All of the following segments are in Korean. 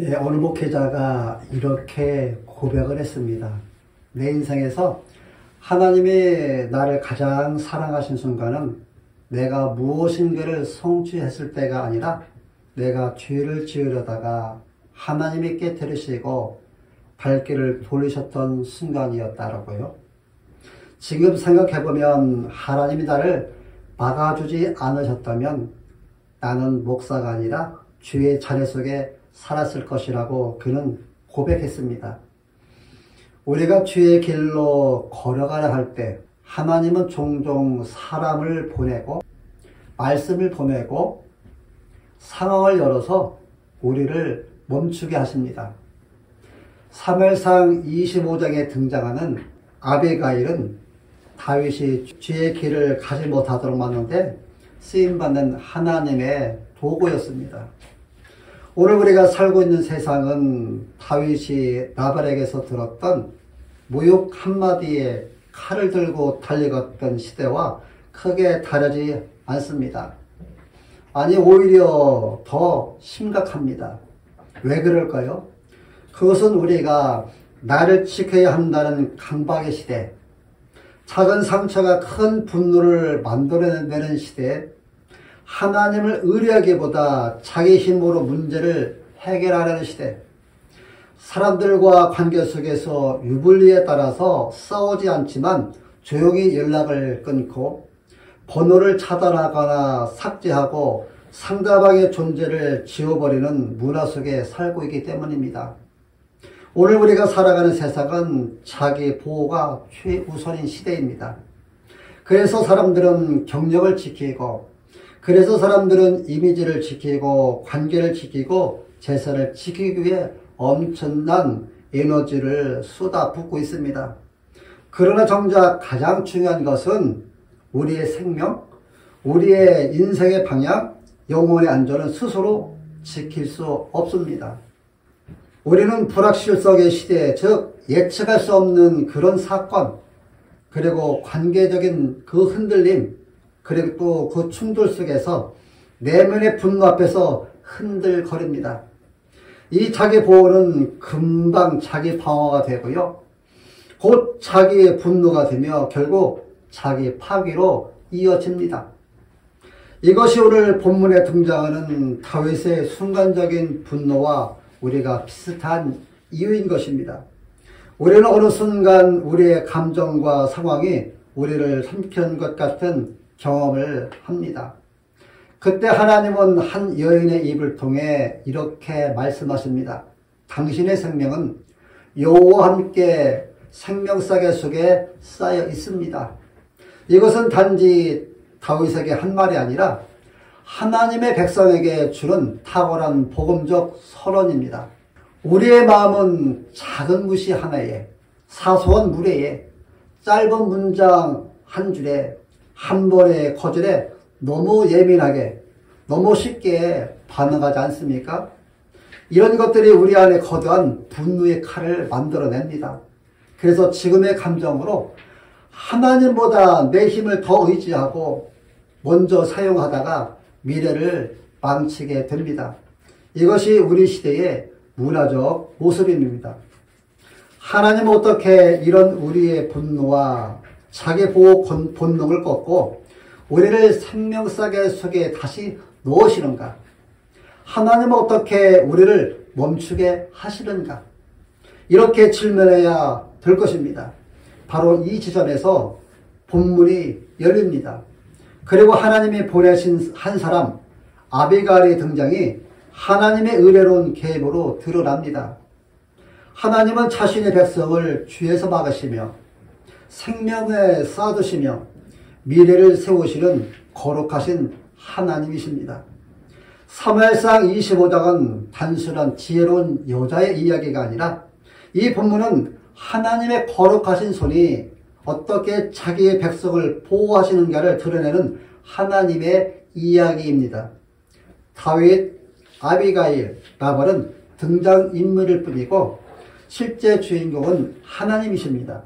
예, 어느 목회자가 이렇게 고백을 했습니다. 내 인생에서 하나님이 나를 가장 사랑하신 순간은 내가 무엇인가를 성취했을 때가 아니라 내가 죄를 지으려다가 하나님이 깨뜨리시고 발길을 돌리셨던 순간이었다라고요. 지금 생각해보면 하나님이 나를 막아주지 않으셨다면 나는 목사가 아니라 주의 자녀 속에 살았을 것이라고 그는 고백했습니다. 우리가 주의 길로 걸어가야 할 때 하나님은 종종 사람을 보내고 말씀을 보내고 상황을 열어서 우리를 멈추게 하십니다. 사무엘상 25장에 등장하는 아비가일은 다윗이 주의 길을 가지 못하도록 만드는데 쓰임받는 하나님의 도구였습니다. 오늘 우리가 살고 있는 세상은 다윗이 나발에게서 들었던 모욕 한마디에 칼을 들고 달려갔던 시대와 크게 다르지 않습니다. 아니, 오히려 더 심각합니다. 왜 그럴까요? 그것은 우리가 나를 지켜야 한다는 강박의 시대, 작은 상처가 큰 분노를 만들어내는 시대, 하나님을 의뢰하기보다 자기 힘으로 문제를 해결하려는 시대, 사람들과 관계 속에서 유불리에 따라서 싸우지 않지만 조용히 연락을 끊고 번호를 차단하거나 삭제하고 상대방의 존재를 지워버리는 문화 속에 살고 있기 때문입니다. 오늘 우리가 살아가는 세상은 자기 보호가 최우선인 시대입니다. 그래서 사람들은 경력을 지키고, 그래서 사람들은 이미지를 지키고 관계를 지키고 재산을 지키기 위해 엄청난 에너지를 쏟아붓고 있습니다. 그러나 정작 가장 중요한 것은 우리의 생명, 우리의 인생의 방향, 영혼의 안전은 스스로 지킬 수 없습니다. 우리는 불확실성의 시대, 즉 예측할 수 없는 그런 사건, 그리고 관계적인 그 흔들림, 그리고 또 그 충돌 속에서 내면의 분노 앞에서 흔들거립니다. 이 자기 보호는 금방 자기 방어가 되고요. 곧 자기의 분노가 되며 결국 자기 파괴로 이어집니다. 이것이 오늘 본문에 등장하는 다윗의 순간적인 분노와 우리가 비슷한 이유인 것입니다. 우리는 어느 순간 우리의 감정과 상황이 우리를 삼키는 것 같은 경험을 합니다. 그때 하나님은 한 여인의 입을 통해 이렇게 말씀하십니다. 당신의 생명은 여호와와 함께 생명싸개 속에 쌓여 있습니다. 이것은 단지 다윗에게 한 말이 아니라 하나님의 백성에게 주는 탁월한 복음적 선언입니다. 우리의 마음은 작은 무시 하나에, 사소한 무례에, 짧은 문장 한 줄에, 한 번의 거절에 너무 예민하게, 너무 쉽게 반응하지 않습니까? 이런 것들이 우리 안에 거대한 분노의 칼을 만들어냅니다. 그래서 지금의 감정으로 하나님보다 내 힘을 더 의지하고 먼저 사용하다가 미래를 망치게 됩니다. 이것이 우리 시대의 문화적 모습입니다. 하나님은 어떻게 이런 우리의 분노와 자기 보호 본능을 꺾고 우리를 생명싸개 속에 다시 넣으시는가? 하나님은 어떻게 우리를 멈추게 하시는가? 이렇게 질문해야 될 것입니다. 바로 이 지점에서 본문이 열립니다. 그리고 하나님이 보내신 한 사람 아비가일의 등장이 하나님의 의뢰로운 계획으로 드러납니다. 하나님은 자신의 백성을 죄에서 막으시며 생명에 쌓아두시며 미래를 세우시는 거룩하신 하나님이십니다. 사무엘상 25장은 단순한 지혜로운 여자의 이야기가 아니라 이 본문은 하나님의 거룩하신 손이 어떻게 자기의 백성을 보호하시는가를 드러내는 하나님의 이야기입니다. 다윗, 아비가일, 나발은 등장인물일 뿐이고 실제 주인공은 하나님이십니다.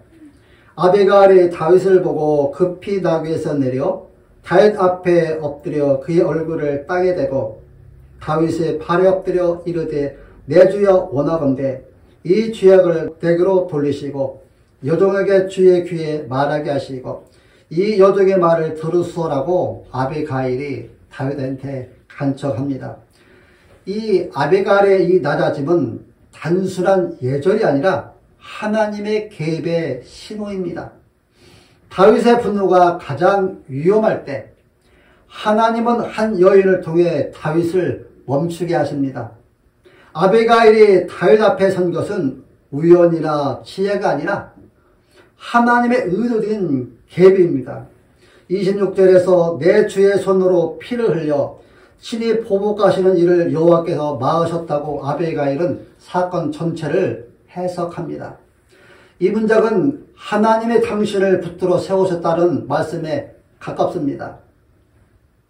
아비가일이 다윗을 보고 급히 나귀에서 내려 다윗 앞에 엎드려 그의 얼굴을 땅에 대고 다윗의 발에 엎드려 이르되 내 주여 원하건대 이 죄악을 내게로 돌리시고 여종에게 주의 귀에 말하게 하시고 이 여종의 말을 들으소라고 아비가일이 다윗한테 간청합니다. 이 아비가일의 이 낮아짐은 단순한 예절이 아니라 하나님의 개입의 신호입니다. 다윗의 분노가 가장 위험할 때 하나님은 한 여인을 통해 다윗을 멈추게 하십니다. 아비가일이 다윗 앞에 선 것은 우연이나 지혜가 아니라 하나님의 의도된 계비입니다. 26절에서 내 주의 손으로 피를 흘려 친히 보복하시는 일을 여호와께서 막으셨다고 아비가일은 사건 전체를 해석합니다. 이 문장은 하나님의 당신을 붙들어 세우셨다는 말씀에 가깝습니다.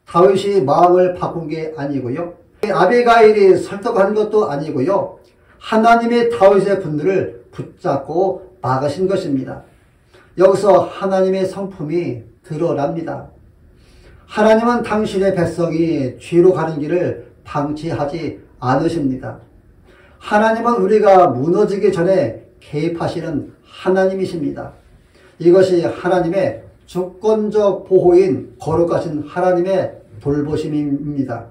다윗이 마음을 바꾼 게 아니고요. 아비가일이 설득한 것도 아니고요. 하나님의 다윗의 분노를 붙잡고 막으신 것입니다. 여기서 하나님의 성품이 드러납니다. 하나님은 당신의 백성이 죄로 가는 길을 방치하지 않으십니다. 하나님은 우리가 무너지기 전에 개입하시는 하나님이십니다. 이것이 하나님의 주권적 보호인 거룩하신 하나님의 돌보심입니다.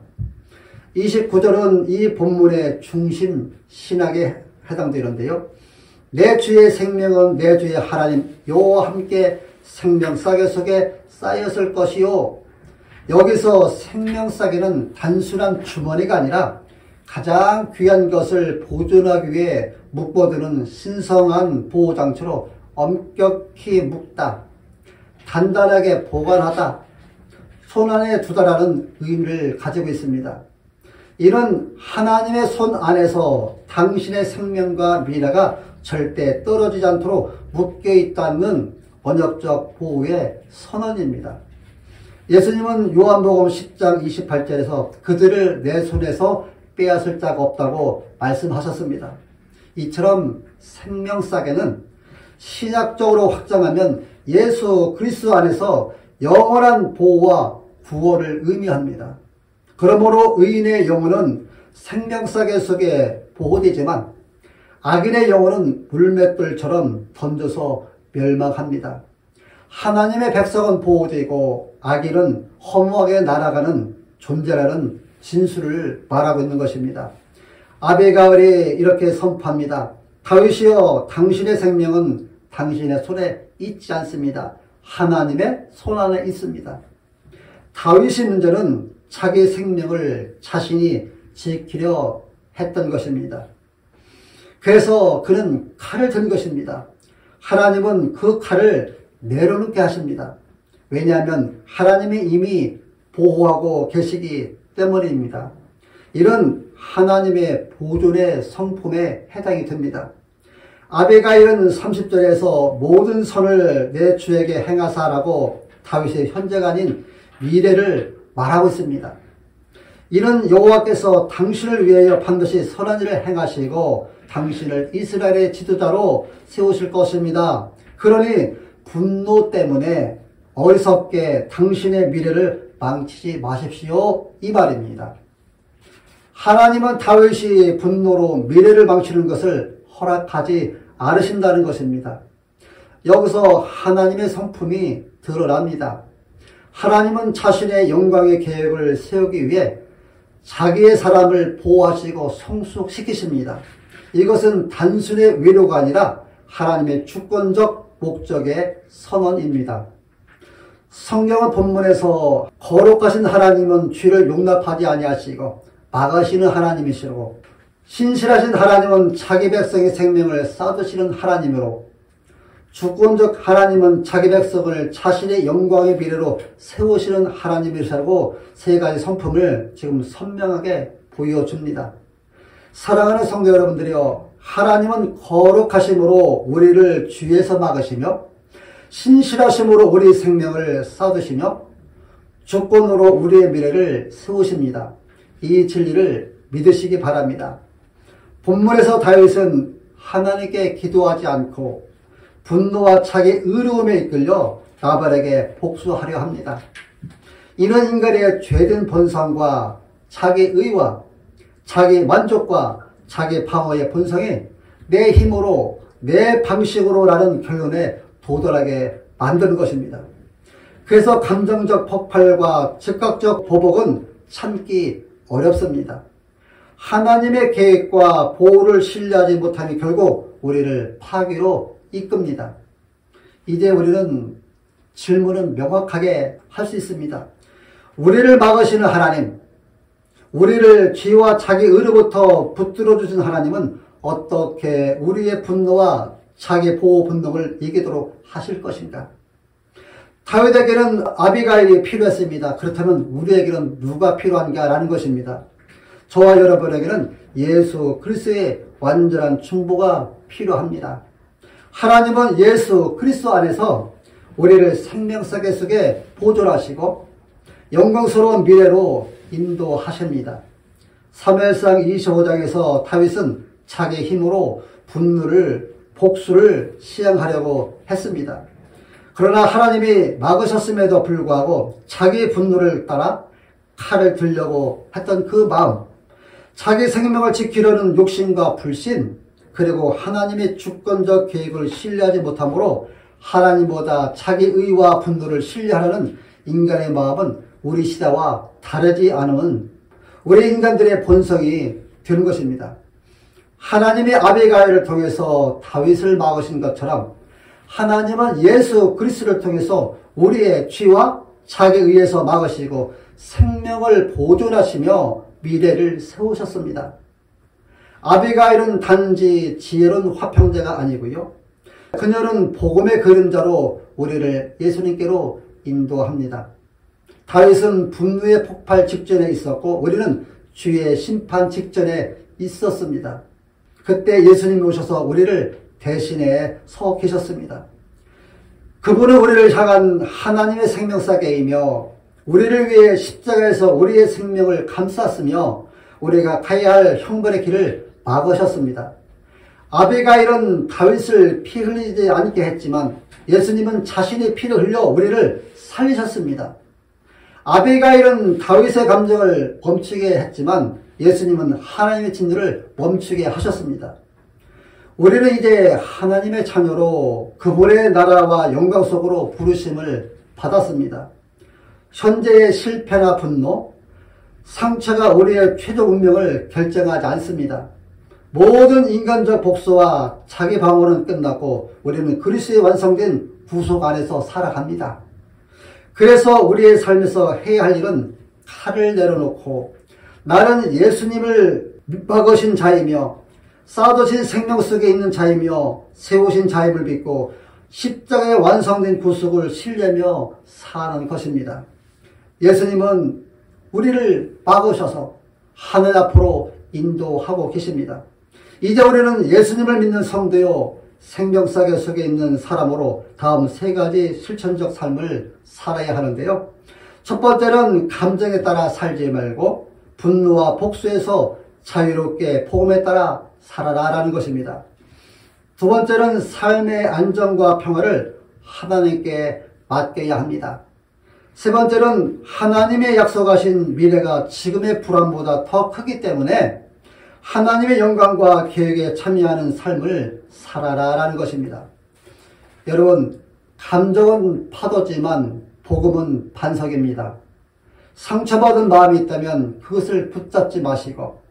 29절은 이 본문의 중심 신학에 해당되는데요. 내 주의 생명은 내 주의 하나님 여호와 함께 생명싸개 속에 쌓였을 것이요. 여기서 생명싸개는 단순한 주머니가 아니라 가장 귀한 것을 보존하기 위해 묶어두는 신성한 보호장치로 엄격히 묶다, 단단하게 보관하다, 손안에 두다라는 의미를 가지고 있습니다. 이는 하나님의 손 안에서 당신의 생명과 미래가 절대 떨어지지 않도록 묶여있다는 언역적 보호의 선언입니다. 예수님은 요한복음 10장 28절에서 그들을 내 손에서 빼앗을 자가 없다고 말씀하셨습니다. 이처럼 생명싸개는 신약적으로 확장하면 예수 그리스도 안에서 영원한 보호와 구원을 의미합니다. 그러므로 의인의 영혼은 생명싸개 속에 보호되지만 악인의 영혼은 물맷돌처럼 던져서 멸망합니다. 하나님의 백성은 보호되고 악인은 허무하게 날아가는 존재라는 진술을 말하고 있는 것입니다. 아비가일이 이렇게 선포합니다. 다윗이여 당신의 생명은 당신의 손에 있지 않습니다. 하나님의 손 안에 있습니다. 다윗의 문제는 자기 생명을 자신이 지키려 했던 것입니다. 그래서 그는 칼을 든 것입니다. 하나님은 그 칼을 내려놓게 하십니다. 왜냐하면 하나님이 이미 보호하고 계시기 때문입니다. 이런 하나님의 보존의 성품에 해당이 됩니다. 아비가일은 30절에서 모든 선을 내 주에게 행하사라고 다윗의 현재가 아닌 미래를 말하고 있습니다. 이는 여호와께서 당신을 위하여 반드시 선한 일을 행하시고 당신을 이스라엘의 지도자로 세우실 것입니다. 그러니 분노 때문에 어리석게 당신의 미래를 망치지 마십시오. 이 말입니다. 하나님은 다윗이 분노로 미래를 망치는 것을 허락하지 않으신다는 것입니다. 여기서 하나님의 성품이 드러납니다. 하나님은 자신의 영광의 계획을 세우기 위해 자기의 사람을 보호하시고 성숙시키십니다. 이것은 단순의 위로가 아니라 하나님의 주권적 목적의 선언입니다. 성경은 본문에서 거룩하신 하나님은 죄를 용납하지 아니하시고 막으시는 하나님이시고 신실하신 하나님은 자기 백성의 생명을 쌓으시는 하나님으로 주권적 하나님은 자기 백성을 자신의 영광의 미래로 세우시는 하나님이시라고 세 가지 성품을 지금 선명하게 보여줍니다. 사랑하는 성도 여러분들이여, 하나님은 거룩하심으로 우리를 죄에서 막으시며 신실하심으로 우리 생명을 쌓으시며 주권으로 우리의 미래를 세우십니다. 이 진리를 믿으시기 바랍니다. 본문에서 다윗은 하나님께 기도하지 않고 분노와 자기 의로움에 이끌려 나발에게 복수하려 합니다. 이는 인간의 죄된 본성과 자기 의와 자기 만족과 자기 방어의 본성이 내 힘으로 내 방식으로라는 결론에 도달하게 만드는 것입니다. 그래서 감정적 폭발과 즉각적 보복은 참기 어렵습니다. 하나님의 계획과 보호를 신뢰하지 못하니 결국 우리를 파괴로 이끕니다. 이제 우리는 질문은 명확하게 할 수 있습니다. 우리를 막으시는 하나님, 우리를 죄와 자기 의로부터 붙들어 주신 하나님은 어떻게 우리의 분노와 자기 보호 본능을 이기도록 하실 것인가? 다윗에게는 아비가일이 필요했습니다. 그렇다면 우리에게는 누가 필요한가라는 것입니다. 저와 여러분에게는 예수 그리스도의 완전한 충보가 필요합니다. 하나님은 예수 그리스도 안에서 우리를 생명사계 속에 보존하시고 영광스러운 미래로 인도하십니다. 사무엘상 25장에서 다윗은 자기 힘으로 분노를 복수를 시행하려고 했습니다. 그러나 하나님이 막으셨음에도 불구하고 자기 분노를 따라 칼을 들려고 했던 그 마음, 자기 생명을 지키려는 욕심과 불신, 그리고 하나님의 주권적 계획을 신뢰하지 못함으로 하나님보다 자기 의와 분노를 신뢰하려는 인간의 마음은 우리 시대와 다르지 않은 우리 인간들의 본성이 되는 것입니다. 하나님이 아비가일을 통해서 다윗을 막으신 것처럼 하나님은 예수 그리스도를 통해서 우리의 죄와 자기 의에서 막으시고 생명을 보존하시며 미래를 세우셨습니다. 아비가일은 단지 지혜로운 화평자가 아니고요. 그녀는 복음의 그림자로 우리를 예수님께로 인도합니다. 다윗은 분노의 폭발 직전에 있었고 우리는 주의 심판 직전에 있었습니다. 그때 예수님이 오셔서 우리를 대신에 서 계셨습니다. 그분은 우리를 향한 하나님의 생명사계이며 우리를 위해 십자가에서 우리의 생명을 감쌌으며 우리가 가야 할 형벌의 길을 막으셨습니다. 아비가일은 다윗을 피 흘리지 않게 했지만 예수님은 자신의 피를 흘려 우리를 살리셨습니다. 아비가일은 다윗의 감정을 멈추게 했지만 예수님은 하나님의 진노를 멈추게 하셨습니다. 우리는 이제 하나님의 자녀로 그분의 나라와 영광 속으로 부르심을 받았습니다. 현재의 실패나 분노, 상처가 우리의 최종 운명을 결정하지 않습니다. 모든 인간적 복수와 자기 방어는 끝났고 우리는 그리스도의 완성된 구속 안에서 살아갑니다. 그래서 우리의 삶에서 해야 할 일은 칼을 내려놓고 나는 예수님을 막으신 자이며 쌓아두신 생명 속에 있는 자이며 세우신 자임을 믿고 십자가에 완성된 구속을 신뢰하며 사는 것입니다. 예수님은 우리를 막으셔서 하늘 앞으로 인도하고 계십니다. 이제 우리는 예수님을 믿는 성도요 생명사계 속에 있는 사람으로 다음 세 가지 실천적 삶을 살아야 하는데요. 첫 번째는 감정에 따라 살지 말고 분노와 복수에서 자유롭게 복음에 따라 살아라라는 것입니다. 두 번째는 삶의 안정과 평화를 하나님께 맡겨야 합니다. 세 번째는 하나님의 약속하신 미래가 지금의 불안보다 더 크기 때문에 하나님의 영광과 계획에 참여하는 삶을 살아라라는 것입니다. 여러분, 감정은 파도지만 복음은 반석입니다. 상처받은 마음이 있다면 그것을 붙잡지 마시고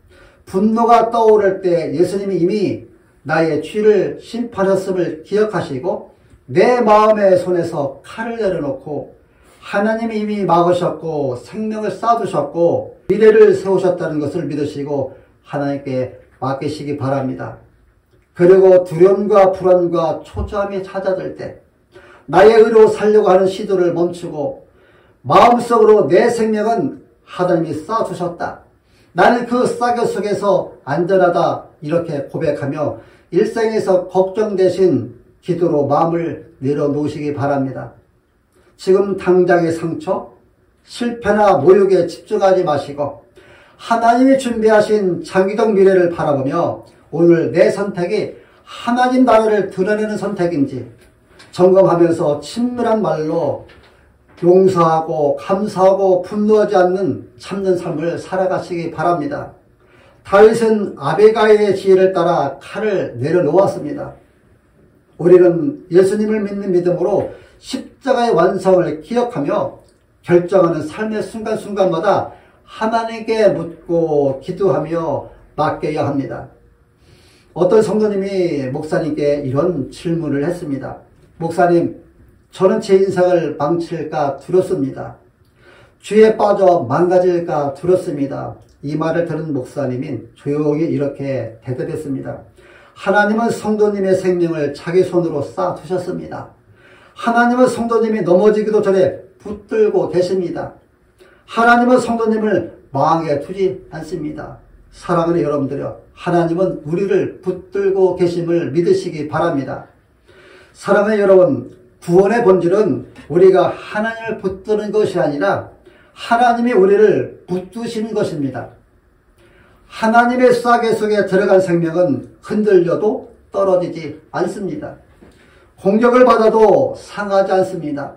분노가 떠오를 때 예수님이 이미 나의 죄를 심판하셨음을 기억하시고 내 마음의 손에서 칼을 내려놓고 하나님이 이미 막으셨고 생명을 쌓아두셨고 미래를 세우셨다는 것을 믿으시고 하나님께 맡기시기 바랍니다. 그리고 두려움과 불안과 초조함이 찾아들 때 나의 의로 살려고 하는 시도를 멈추고 마음속으로 내 생명은 하나님이 쌓아주셨다. 나는 그 싸개 속에서 안전하다. 이렇게 고백하며 일생에서 걱정 대신 기도로 마음을 내려놓으시기 바랍니다. 지금 당장의 상처, 실패나 모욕에 집중하지 마시고 하나님이 준비하신 장기적 미래를 바라보며 오늘 내 선택이 하나님 나라를 드러내는 선택인지 점검하면서 친밀한 말로 용서하고 감사하고 분노하지 않는 참는 삶을 살아가시기 바랍니다. 다윗은 아비가일의 지혜를 따라 칼을 내려놓았습니다. 우리는 예수님을 믿는 믿음으로 십자가의 완성을 기억하며 결정하는 삶의 순간순간마다 하나님께 묻고 기도하며 맡겨야 합니다. 어떤 성도님이 목사님께 이런 질문을 했습니다. 목사님, 저는 제 인생을 망칠까 두렵습니다. 죄에 빠져 망가질까 두렵습니다. 이 말을 들은 목사님이 조용히 이렇게 대답했습니다. 하나님은 성도님의 생명을 자기 손으로 쌓아두셨습니다. 하나님은 성도님이 넘어지기도 전에 붙들고 계십니다. 하나님은 성도님을 망하게 두지 않습니다. 사랑하는 여러분들이여, 하나님은 우리를 붙들고 계심을 믿으시기 바랍니다. 사랑하는 여러분, 구원의 본질은 우리가 하나님을 붙드는 것이 아니라 하나님이 우리를 붙드시는 것입니다. 하나님의 싸개 속에 들어간 생명은 흔들려도 떨어지지 않습니다. 공격을 받아도 상하지 않습니다.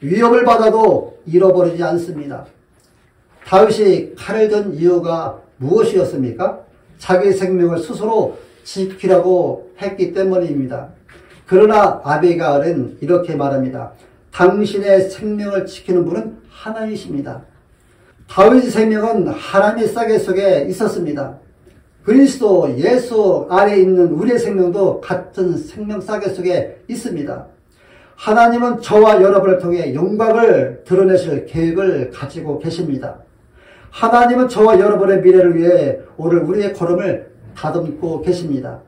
위협을 받아도 잃어버리지 않습니다. 다윗이 칼을 든 이유가 무엇이었습니까? 자기 생명을 스스로 지키려고 했기 때문입니다. 그러나 아비가일은 이렇게 말합니다. 당신의 생명을 지키는 분은 하나님이십니다. 다윗의 생명은 하나님의 싸개 속에 있었습니다. 그리스도 예수 아래에 있는 우리의 생명도 같은 생명 싸개 속에 있습니다. 하나님은 저와 여러분을 통해 영광을 드러내실 계획을 가지고 계십니다. 하나님은 저와 여러분의 미래를 위해 오늘 우리의 걸음을 다듬고 계십니다.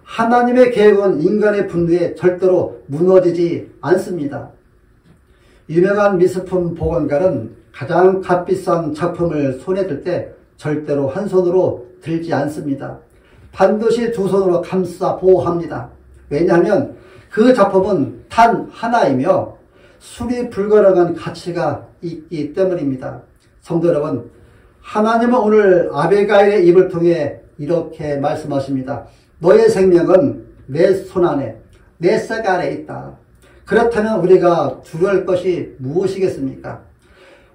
하나님의 계획은 인간의 분노에 절대로 무너지지 않습니다. 유명한 미술품 복원가는 가장 값비싼 작품을 손에 들 때 절대로 한 손으로 들지 않습니다. 반드시 두 손으로 감싸 보호합니다. 왜냐하면 그 작품은 단 하나이며 수리 불가능한 가치가 있기 때문입니다. 성도 여러분, 하나님은 오늘 아비가일의 입을 통해 이렇게 말씀하십니다. 너의 생명은 내 손 안에, 내 싸개 안에 있다. 그렇다면 우리가 두려울 것이 무엇이겠습니까?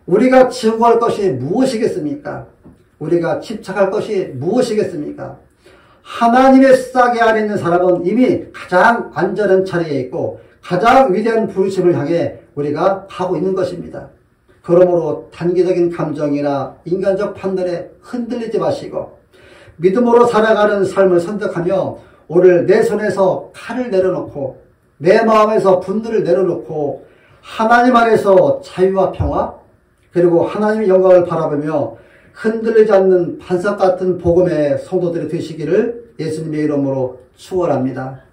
우리가 지우할 것이 무엇이겠습니까? 우리가 집착할 것이 무엇이겠습니까? 하나님의 싸개 안에 있는 사람은 이미 가장 안전한 자리에 있고 가장 위대한 부르심을 향해 우리가 가고 있는 것입니다. 그러므로 단기적인 감정이나 인간적 판단에 흔들리지 마시고 믿음으로 살아가는 삶을 선택하며 오늘 내 손에서 칼을 내려놓고 내 마음에서 분노를 내려놓고 하나님 안에서 자유와 평화 그리고 하나님의 영광을 바라보며 흔들리지 않는 반석 같은 복음의 성도들이 되시기를 예수님의 이름으로 축원합니다.